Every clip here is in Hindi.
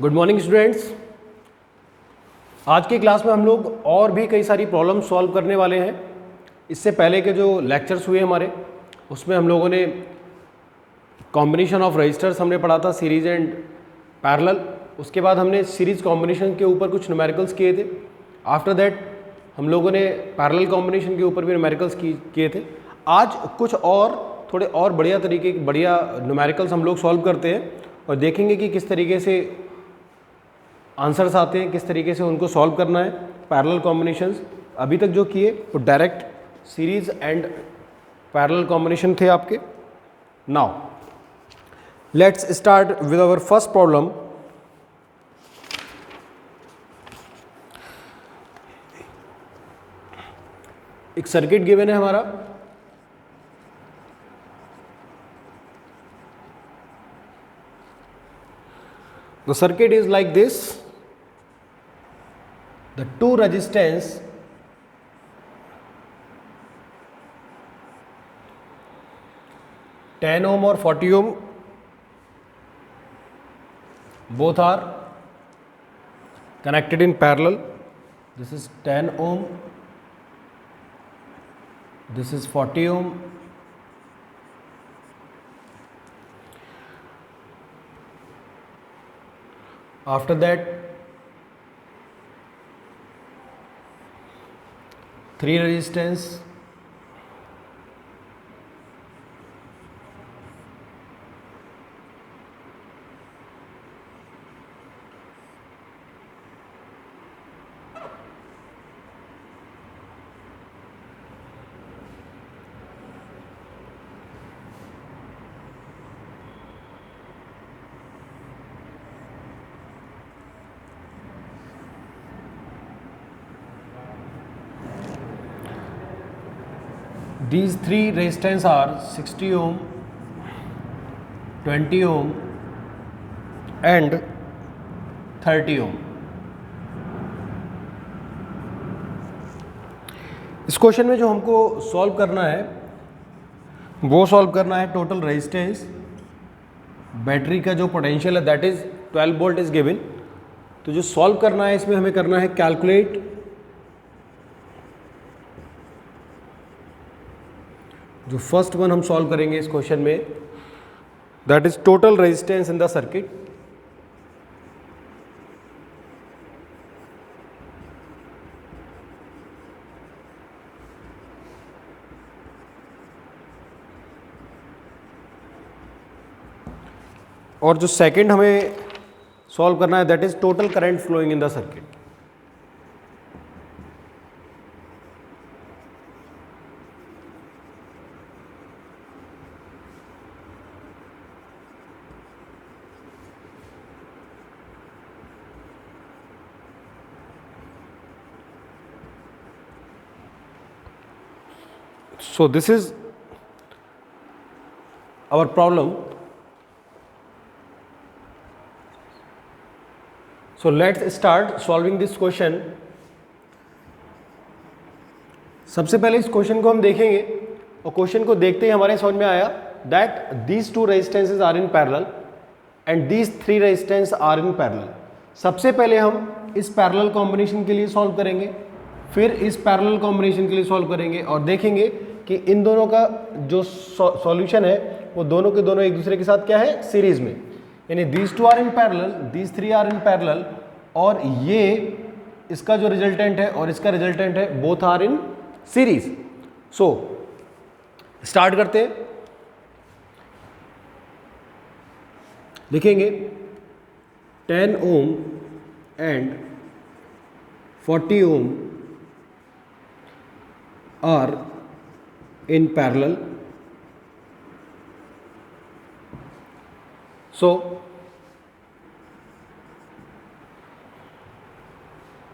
Good morning students. आज की क्लास में हम लोग और भी कई सारी प्रॉब्लम सॉल्व करने वाले हैं। इससे पहले के जो लेक्चर्स हुए हमारे, उसमें हम लोगों ने कॉम्बिनेशन ऑफ रजिस्टर्स हमने पढ़ा था, सीरीज एंड पैरेलल। उसके बाद हमने सीरीज कॉम्बिनेशन के ऊपर कुछ न्यूमेरिकल्स किए थे। आफ्टर दैट हम लोगों ने पैरेलल कॉम्बिनेशन के ऊपर भी न्यूमेरिकल्स किए थे। आज कुछ और थोड़े और बढ़िया न्यूमेरिकल्स हम लोग सॉल्व करते हैं और देखेंगे कि किस तरीके से आंसर्स आते हैं, किस तरीके से उनको सॉल्व करना है। पैरेलल कॉम्बिनेशंस अभी तक जो किए वो direct series and parallel combination थे आपके। Now let's start with our first problem. एक सर्किट गिवन है हमारा, the circuit is like this. The two resistance (10 ohm or 40 ohm) both are connected in parallel. This is 10 ohm, this is 40 ohm. After that, three resistance, these three resistance are 60 ohm, 20 ohm and 30 ohm. इस क्वेश्चन में जो हमको सॉल्व करना है वो सॉल्व करना है टोटल रेजिस्टेंस। बैटरी का जो पोटेंशियल है that is 12 volt is given. तो जो सॉल्व करना है इसमें हमें करना है कैलकुलेट जो फर्स्ट वन हम सॉल्व करेंगे इस क्वेश्चन में, that is total resistance in the circuit. और जो सेकंड हमें सॉल्व करना है that is total current flowing in the circuit. So this is our problem. So let's start solving this question. सबसे पहले इस क्वेश्चन को हम देखेंगे और क्वेश्चन को देखते ही हमारे समझ में आया that these two resistances are in parallel and these three resistance are in parallel. सबसे पहले हम इस पैरेलल कॉम्बिनेशन के लिए सॉल्व करेंगे, फिर इस पैरेलल कॉम्बिनेशन के लिए सॉल्व करेंगे और देखेंगे कि इन दोनों का जो सॉल्यूशन है वो दोनों के दोनों एक दूसरे के साथ क्या है, सीरीज में। यानी these two are in parallel, these three are in parallel, और ये इसका जो रिजल्टेंट है और इसका रिजल्टेंट है, both are in series. So start करते हैं। लिखेंगे 10 ohm and 40 ohm are in parallel. So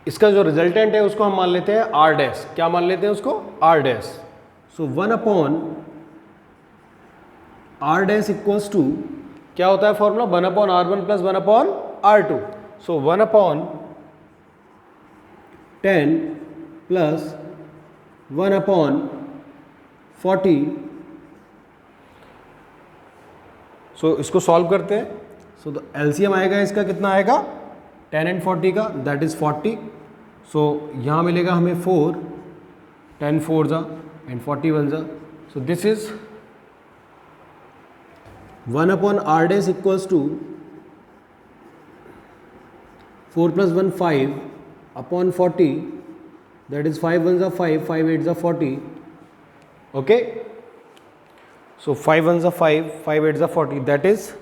इसका जो रिजल्टेंट है उसको हम मान लेते हैं R डैश। क्या मान लेते हैं उसको? R dash. So 1 upon R dash equals to क्या होता है formula? 1 upon R1 plus 1 upon R2। So 1 upon 10 plus 1 upon 40। So इसको सॉल्व करते हैं। सो तो एलसीएम आएगा इसका, कितना आएगा? 10 एंड 40 का, दैट इज़ 40. सो यहाँ मिलेगा हमें 4, 10 4 जा एंड 40 1 जा. So this is 1 upon R dash equals to 4 + 1 5 upon 40, that is 5 1 जा 5, 5 8 जा 40. ओके, सो 5 1 जा 5, 5 8 जा 40, that is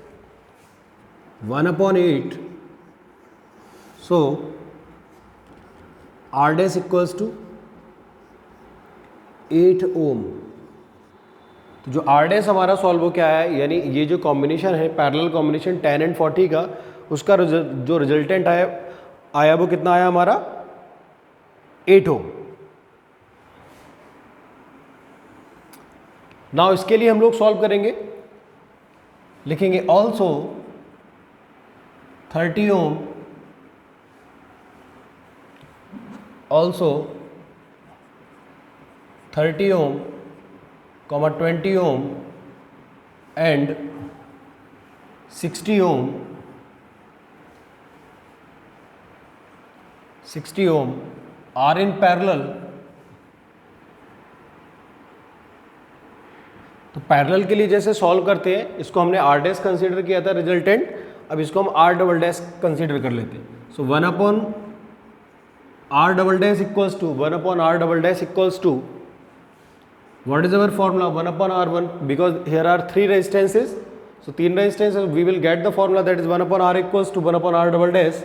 1 upon 8. So R dash equals to 8 ohm. तो जो आर डैश हमारा सॉल्व हो क्या है, यानी ये जो कॉम्बिनेशन है पैरेलल कॉम्बिनेशन 10 एंड 40 का, उसका जो रिजल्टेंट आया वो कितना आया हमारा 8 ओम. नाउ इसके लिए हम लोग सॉल्व करेंगे, लिखेंगे also 30 Om, also 30 ohm, 20 ohm and 60 ohm, 60 ohm are in parallel. तो पैरेलल के लिए जैसे सॉल्व करते हैं, इसको हमने आर डैश कंसीडर किया था रिजल्टेंट, अब इसको हम आर डबल डैश कंसीडर कर लेते हैं. सो 1 upon R double dash equals to 1 upon R double dash equals to, what is our formula? 1 upon R1, because here are 3 resistances, so 3 resistances, we will get the formula, that is 1 upon R equals to 1 upon R double dash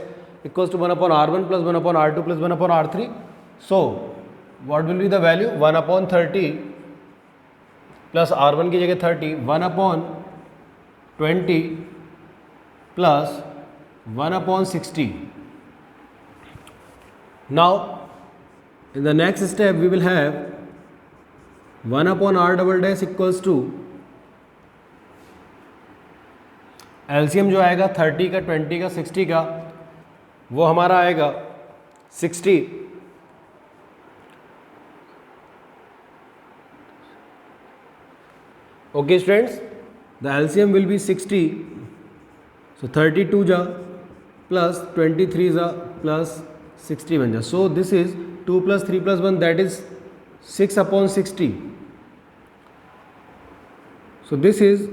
equals to 1 upon R1 plus 1 upon R2 plus 1 upon R3. So what will be the value? 1 upon 30 plus R1 की जगह 30, 1 upon 20 plus 1 upon 60. Now in the next step we will have 1 upon R double dash equals to, LCM जो आएगा 30 का 20 का 60 का, वो हमारा आएगा 60. Okay students, the LCM will be 60. So 32 जा plus 23 जा plus 60 बन जा. So this is 2 plus 3 plus 1, that is 6 upon 60. So this is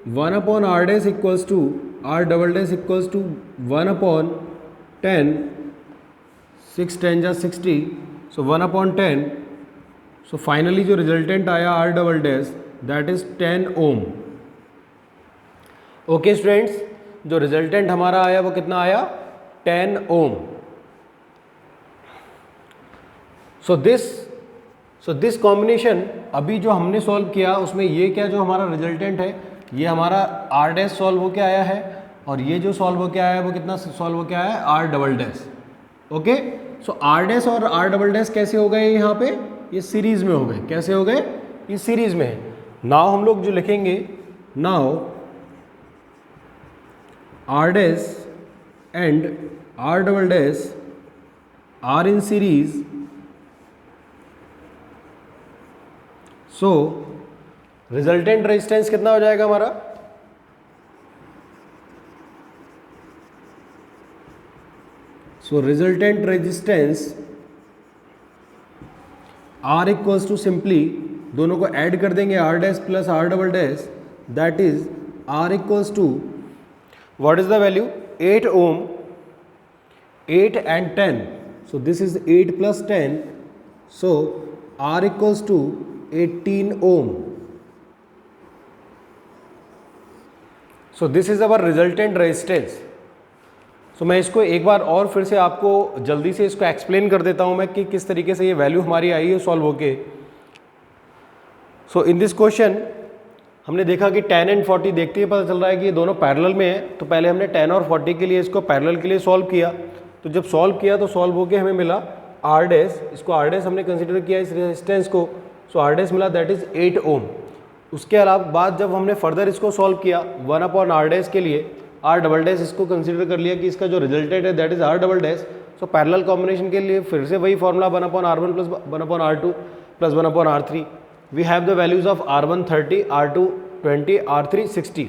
1 upon R dash equals to, R double dash equals to 1 upon 10, 6 10 जा 60. So 1 upon 10. So finally जो रिजल्टेंट आया R double dash, that is 10 ohm. Okay students, जो रिजल्टेंट हमारा आया वो कितना आया 10 ohm. सो दिस कॉम्बिनेशन अभी जो हमने सॉल्व किया उसमें ये क्या जो हमारा रिजल्टेंट है, ये हमारा आर डैश सॉल्व हो के आया है, और ये जो सॉल्व हो के आया है वो कितना सॉल्व हो के आया है R double dash. Okay, so R dash और आर डबल डैश कैसे हो गए यहाँ पे, ये सीरीज में हो गए. कैसे हो गए, ये सीरीज में है. नाउ हम लोग जो लिखेंगे, now R dash and R double dash R in series. So resultant resistance कितना हो जाएगा हमारा, so resultant resistance R equals to, simply दोनों को ऐड कर देंगे, R dash plus R double dash, that is R equals to, what is the value 8 ohm, 8 and 10. So this is 8 plus 10, so R equals to 18 ohm. So this is our resultant resistance. So मैं इसको एक बार और फिर से आपको जल्दी से इसको एक्सप्लेन कर देता हूँ मैं कि किस तरीके से ये वैल्यू हमारी आई है सॉल्व होके. सो इन दिस क्वेश्चन हमने देखा कि 10 एंड 40 देखते ही पता चल रहा है कि ये दोनों पैरेलल में है. तो पहले हमने 10 और 40 के लिए इसको पैरेलल के लिए सॉल्व किया. तो जब सॉल्व किया तो सॉल्व होके हमें मिला आर डैश, इसको आर डैश हमने कंसिडर किया इस रेजिस्टेंस को. सो आर डैश मिला दैट इज 8 ओम. उसके अलावा बाद जब हमने फर्दर इसको सॉल्व किया 1 अपॉन आर डैश के लिए, आर डबल डैश इसको कंसिडर कर लिया कि इसका जो रिजल्टेंट है that is R double dash. So parallel combination के लिए फिर से वही formula 1 upon R1 plus 1 upon R2 plus 1 upon R3. We have the values of R1 30, R2 20, R3 60.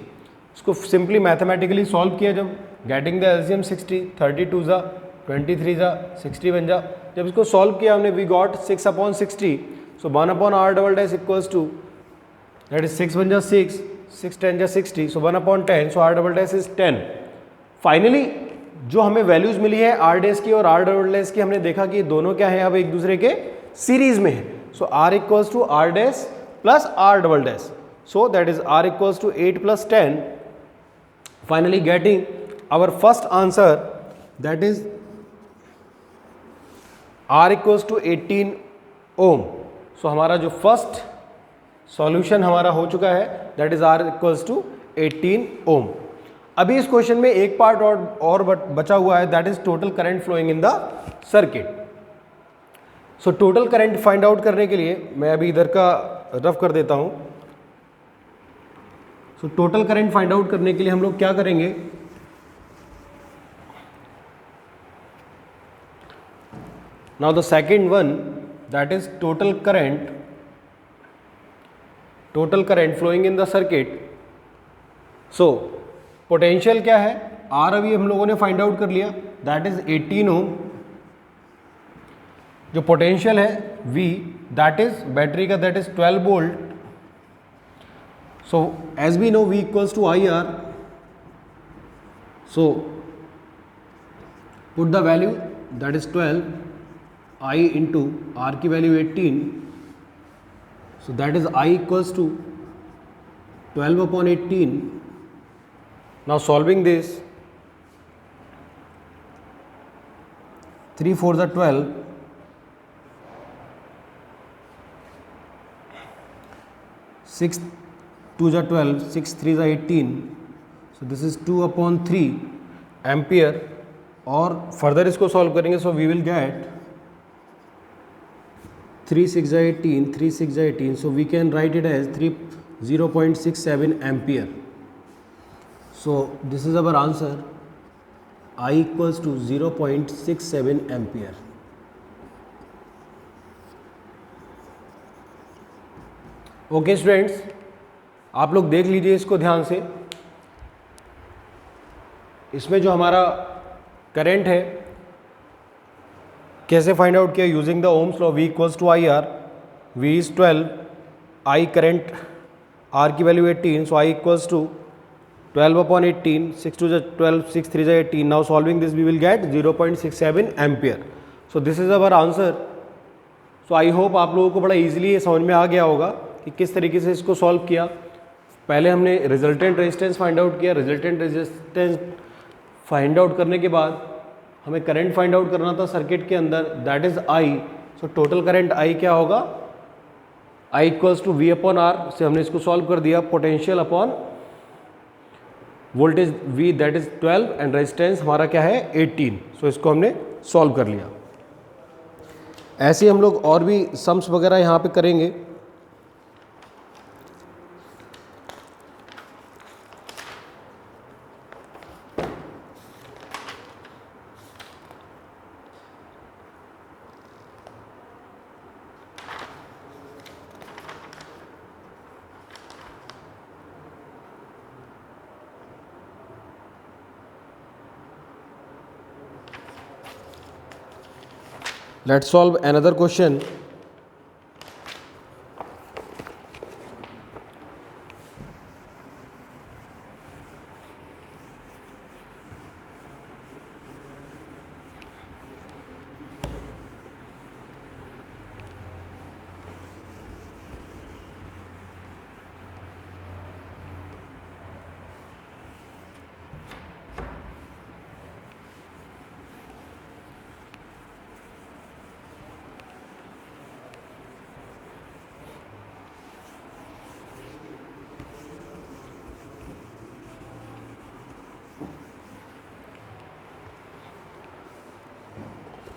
इसको सिंपली मैथमेटिकली सॉल्व किया जब गेटिंग द एलसीएम 60, 32 जा 23 जा 60 बन जा। जब इसको सॉल्व किया हमने we got 6/60, so 1/r double dash equals to that is 6 one जा 6, 6 10 जा 60, so 1/10, so r double dash is 10। Finally जो हमें वैल्यूज मिली है r डैश की और r डबल डैश की, हमने देखा कि दोनों क्या है, अब एक दूसरे के सीरीज में है। So r equals to r dash plus r double dash, so that is r equals to 8 + 10, finally getting our first answer, that is R equals to 18 ohm। सो हमारा जो फर्स्ट सॉल्यूशन हमारा हो चुका है, that is R equals to 18 ohm। अभी इस क्वेश्चन में एक पार्ट और बचा हुआ है, that is total current flowing in the circuit. So total current find out करने के लिए मैं अभी इधर का रफ कर देता हूं। सो टोटल करंट फाइंड आउट करने के लिए हम लोग क्या करेंगे, now the second one, that is total current flowing in the circuit। so potential क्या है, R अभी हम लोगों ने फाइंड आउट कर लिया, that is 18 ohm। जो पोटेंशियल है V, that is बैटरी का, that is 12 volt। so as we know V equals to IR, so put the value, that is 12, I into R की value 18, so that is I equals to 12/18। now solving this, 3 4 are 12, 6 2 are 12, 6 3 are 18, so this is 2/3 ampere. और फर्दर इसको सॉल्व करेंगे, so we will get 3 6 are 18, 3 6 are 18, so we can write it as 0.67 ampere। so this is our answer, I equals to 0.67 ampere। Okay students, आप लोग देख लीजिए इसको ध्यान से। इसमें जो हमारा करंट है कैसे फाइंड आउट किया, using the Ohm's law, V equals to I R, V is 12, I current R की value 18, so I equals to 12/18, 6 2 is 12, 6 3 is 18। Now solving this we will get 0.67 ampere. So this is our answer. So I hope आप लोगों को बड़ा ईजिली ये समझ में आ गया होगा कि किस तरीके से इसको सॉल्व किया। पहले हमने रिजल्टेंट रेजिस्टेंस फाइंड आउट किया, रिजल्टेंट रेजिस्टेंस फाइंड आउट करने के बाद हमें करंट फाइंड आउट करना था सर्किट के अंदर, that is I। So total current I क्या होगा, I इक्वल्स टू V/R से हमने इसको सॉल्व कर दिया, potential upon voltage V, that is 12, and resistance हमारा क्या है 18। सो इसको हमने सॉल्व कर लिया। ऐसे हम लोग और भी सम्स वगैरह यहाँ पे करेंगे। Let's solve another question।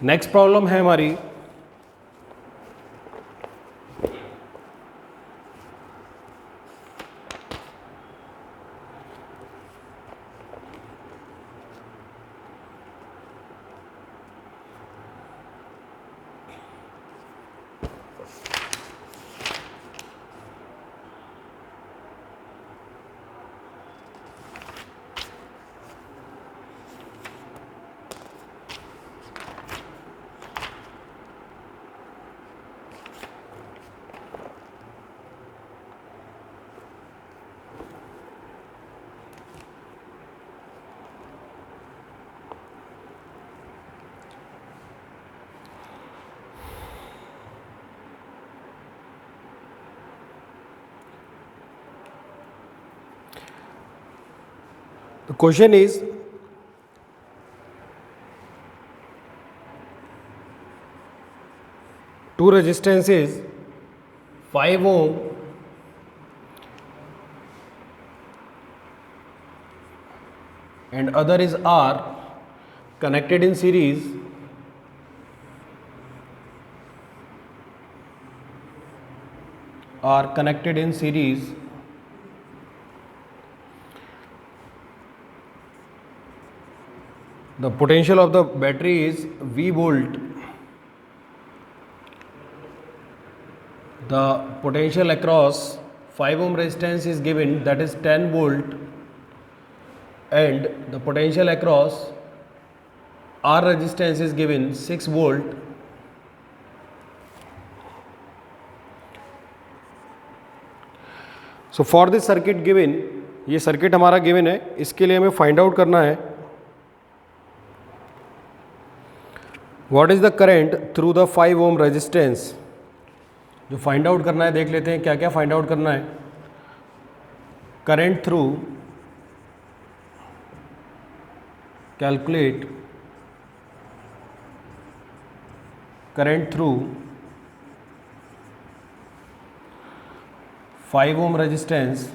Next problem है हमारी The question is, two resistances 5 ohm and other is R connected in series the potential of the battery is V volt. The potential across 5 ohm resistance is given, that is 10 volt, and the potential across R resistance is given 6 volt. So for this circuit given, ये सर्किट हमारा गिवन है, इसके लिए हमें फाइंड आउट करना है what is the current through the 5 ohm resistance. जो फाइंड आउट करना है देख लेते हैं क्या क्या फाइंड आउट करना है। Current through, calculate current through 5 ohm resistance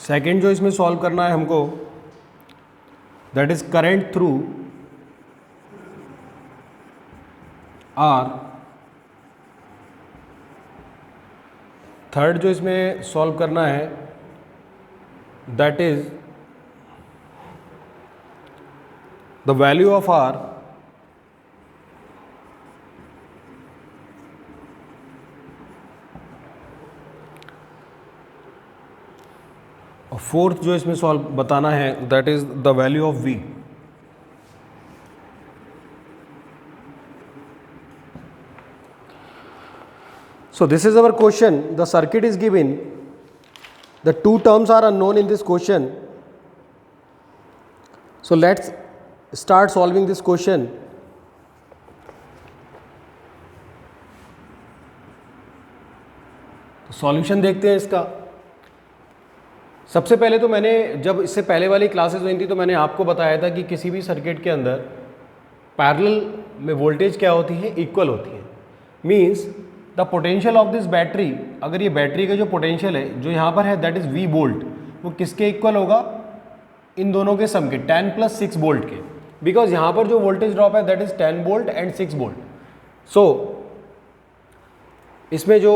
second जो इसमें सॉल्व करना है हमको, that is current through R. Third जो इसमें सॉल्व करना है that is the value of R और फोर्थ जो इसमें सॉल्व बताना है that is the value of V. So this is our question. The circuit is given. The two terms are unknown in this question. So let's start solving this question. तो सॉल्यूशन देखते हैं इसका। सबसे पहले तो मैंने जब इससे पहले वाली क्लासेस हुई थी तो मैंने आपको बताया था कि किसी भी सर्किट के अंदर पैरेलल में वोल्टेज क्या होती है, इक्वल होती है। Means the potential of this battery, अगर ये बैटरी का जो पोटेंशियल है जो यहाँ पर है दैट इज वी वोल्ट, वो किसके इक्वल होगा, इन दोनों के सम के 10 + 6 वोल्ट के। बिकॉज यहाँ पर जो वोल्टेज ड्रॉप है that is 10 volt and 6 volt. So इसमें जो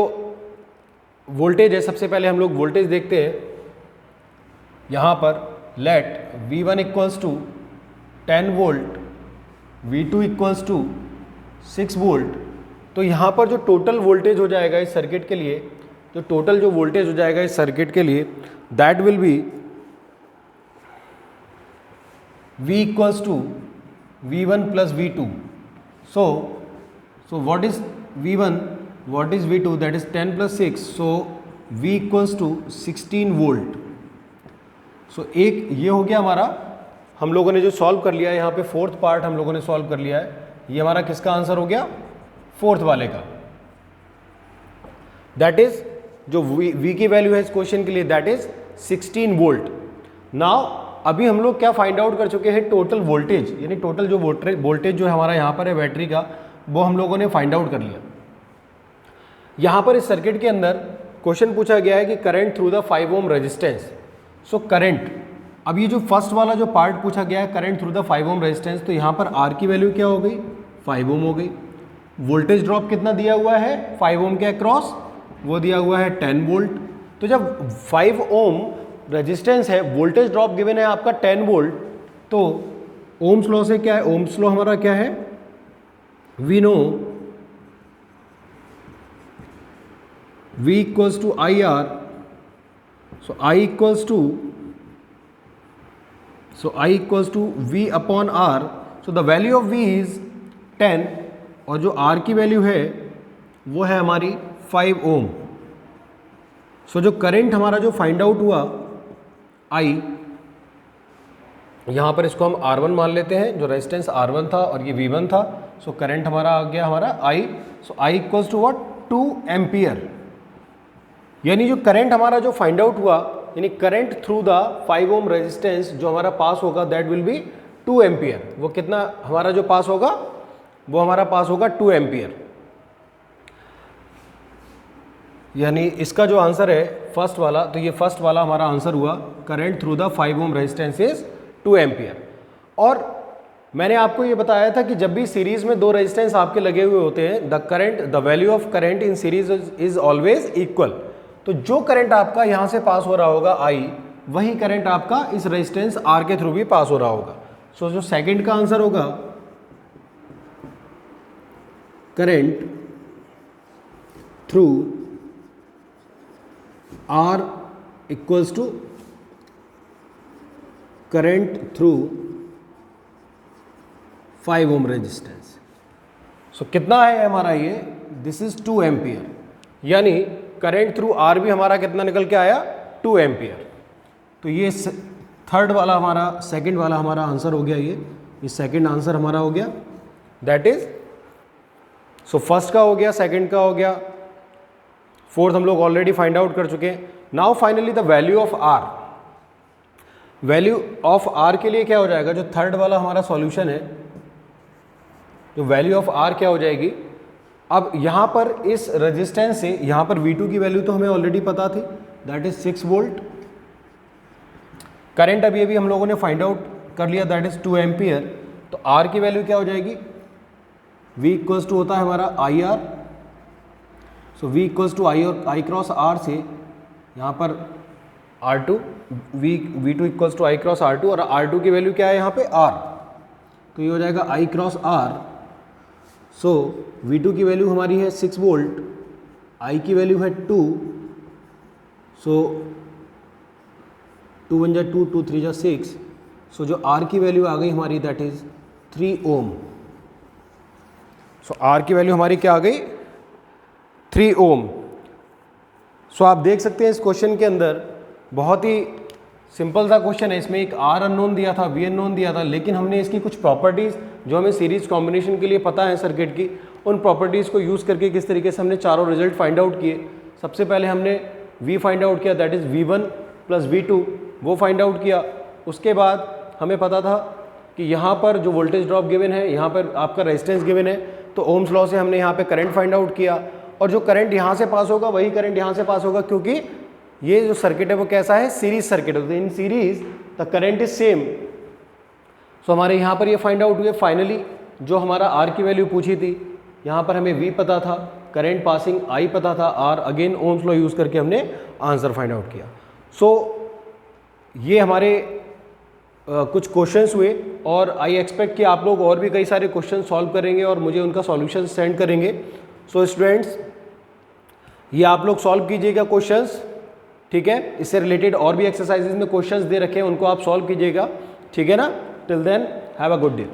वोल्टेज है, सबसे पहले हम लोग वोल्टेज देखते हैं। यहाँ पर late V1 = 10 volt, V2 = 6 volt. तो यहाँ पर जो टोटल वोल्टेज हो जाएगा इस सर्किट के लिए, जो टोटल जो वोल्टेज हो जाएगा इस सर्किट के लिए that will be V = V1 + V2। So what is V1, what is V2, that is 10 + 6, so V = 16 volt. So एक ये हो गया हमारा, हम लोगों ने जो सॉल्व कर लिया है यहाँ पे फोर्थ पार्ट हम लोगों ने सॉल्व कर लिया है। ये हमारा किसका आंसर हो गया, फोर्थ वाले का। दैट इज जो V की वैल्यू है इस क्वेश्चन के लिए दैट इज 16 वोल्ट। नाउ अभी हम लोग क्या फाइंड आउट कर चुके हैं, टोटल वोल्टेज, यानी टोटल जो वोल्टेज जो हमारा यहाँ पर है बैटरी का, वो हम लोगों ने फाइंड आउट कर लिया। यहाँ पर इस सर्किट के अंदर क्वेश्चन पूछा गया है कि current through the 5 ohm resistance. So current, अब ये जो फर्स्ट वाला जो पार्ट पूछा गया है current through the 5 ohm resistance, तो यहाँ पर आर की वैल्यू क्या हो गई, 5 ओम हो गई। वोल्टेज ड्रॉप कितना दिया हुआ है 5 ओम के अक्रॉस, वो दिया हुआ है 10 वोल्ट। तो जब 5 ओम रेजिस्टेंस है, वोल्टेज ड्रॉप गिवन है आपका 10 वोल्ट, तो ओम्स लॉ से क्या है, ओम्स लॉ हमारा क्या है, we know V = IR, so I equals to V upon R, so the value of V is 10 और जो R की वैल्यू है वो है हमारी 5 ओम। सो जो करंट हमारा जो फाइंड आउट हुआ I, यहाँ पर इसको हम R1 मान लेते हैं, जो रेजिस्टेंस R1 था और ये V1 था। सो करंट हमारा आ गया हमारा I, so I equals to what, 2 ampere. यानी जो करंट हमारा जो फाइंड आउट हुआ, यानी current through the 5 ohm resistance जो हमारा पास होगा दैट विल बी 2 एम्पियर। वो कितना हमारा जो पास होगा, वो हमारा पास होगा 2 एम्पियर। यानी इसका जो आंसर है फर्स्ट वाला, तो ये फर्स्ट वाला हमारा आंसर हुआ, current through the 5 ohm resistance is 2 ampere. और मैंने आपको ये बताया था कि जब भी सीरीज में दो रेजिस्टेंस आपके लगे हुए होते हैं, the value of current in series is always equal. तो जो करंट आपका यहाँ से पास हो रहा होगा आई, वही करंट आपका इस रेजिस्टेंस आर के थ्रू भी पास हो रहा होगा। सो जो सेकंड का आंसर होगा, current through R equals to current through 5 ohm resistance. So कितना है हमारा ये, दिस इज 2 एम्पियर। यानी करंट थ्रू आर भी हमारा कितना निकल के आया, 2 एम्पियर। तो ये थर्ड वाला हमारा, सेकंड वाला हमारा आंसर हो गया। ये सेकंड आंसर हमारा हो गया, दैट इज, सो फर्स्ट का हो गया, सेकंड का हो गया, फोर्थ हम लोग ऑलरेडी फाइंड आउट कर चुके हैं। Now finally the value of R. Value of R के लिए क्या हो जाएगा, जो थर्ड वाला हमारा सॉल्यूशन है, जो वैल्यू ऑफ आर क्या हो जाएगी, अब यहाँ पर इस रेजिस्टेंस से यहाँ पर V2 की वैल्यू तो हमें ऑलरेडी पता थी, दैट इज 6 वोल्ट। करंट अभी अभी हम लोगों ने फाइंड आउट कर लिया, दैट इज 2 एम्पियर। तो R की वैल्यू क्या हो जाएगी, V इक्वल्स टू होता है हमारा IR। So V equals to I और I क्रॉस R से यहाँ पर R2, V2 equals to I cross R2 और R2 की वैल्यू क्या है यहाँ पे R, तो ये हो जाएगा I cross R। So V2 की वैल्यू हमारी है 6 वोल्ट, I की वैल्यू है 2, सो 2 1 जा 2, 2 3 जा 6। सो जो R की वैल्यू आ गई हमारी, that is 3 ohm. So R की वैल्यू हमारी क्या आ गई, 3 ओम। सो आप देख सकते हैं इस क्वेश्चन के अंदर बहुत ही सिंपल सा क्वेश्चन है। इसमें एक R अननोन दिया था, V अननोन दिया था, लेकिन हमने इसकी कुछ प्रॉपर्टीज़ जो हमें सीरीज कॉम्बिनेशन के लिए पता है सर्किट की, उन प्रॉपर्टीज़ को यूज़ करके किस तरीके से हमने चारों रिजल्ट फाइंड आउट किए। सबसे पहले हमने V फाइंड आउट किया, that is V1 plus V2, वो फाइंड आउट किया। उसके बाद हमें पता था कि यहाँ पर जो वोल्टेज ड्रॉप गिवन है, यहाँ पर आपका रेजिस्टेंस गिवन है, तो ओम्स लॉ से हमने यहाँ पे करंट फाइंड आउट किया, और जो करंट यहाँ से पास होगा वही करंट यहाँ से पास होगा, क्योंकि ये जो सर्किट है वो कैसा है, सीरीज सर्किट है। तो in series the current is same. So हमारे यहाँ पर ये फाइंड आउट हुए। फाइनली जो हमारा R की वैल्यू पूछी थी, यहाँ पर हमें V पता था, करंट पासिंग I पता था, R again Ohm's law use करके हमने आंसर फाइंड आउट किया। सो ये हमारे कुछ क्वेश्चंस हुए, और आई एक्सपेक्ट कि आप लोग और भी कई सारे क्वेश्चन सॉल्व करेंगे और मुझे उनका सॉल्यूशन सेंड करेंगे। सो स्टूडेंट्स, ये आप लोग सॉल्व कीजिएगा क्वेश्चंस, ठीक है। इससे रिलेटेड और भी एक्सरसाइजेज में क्वेश्चंस दे रखे हैं, उनको आप सॉल्व कीजिएगा, ठीक है ना। Till then have a good day.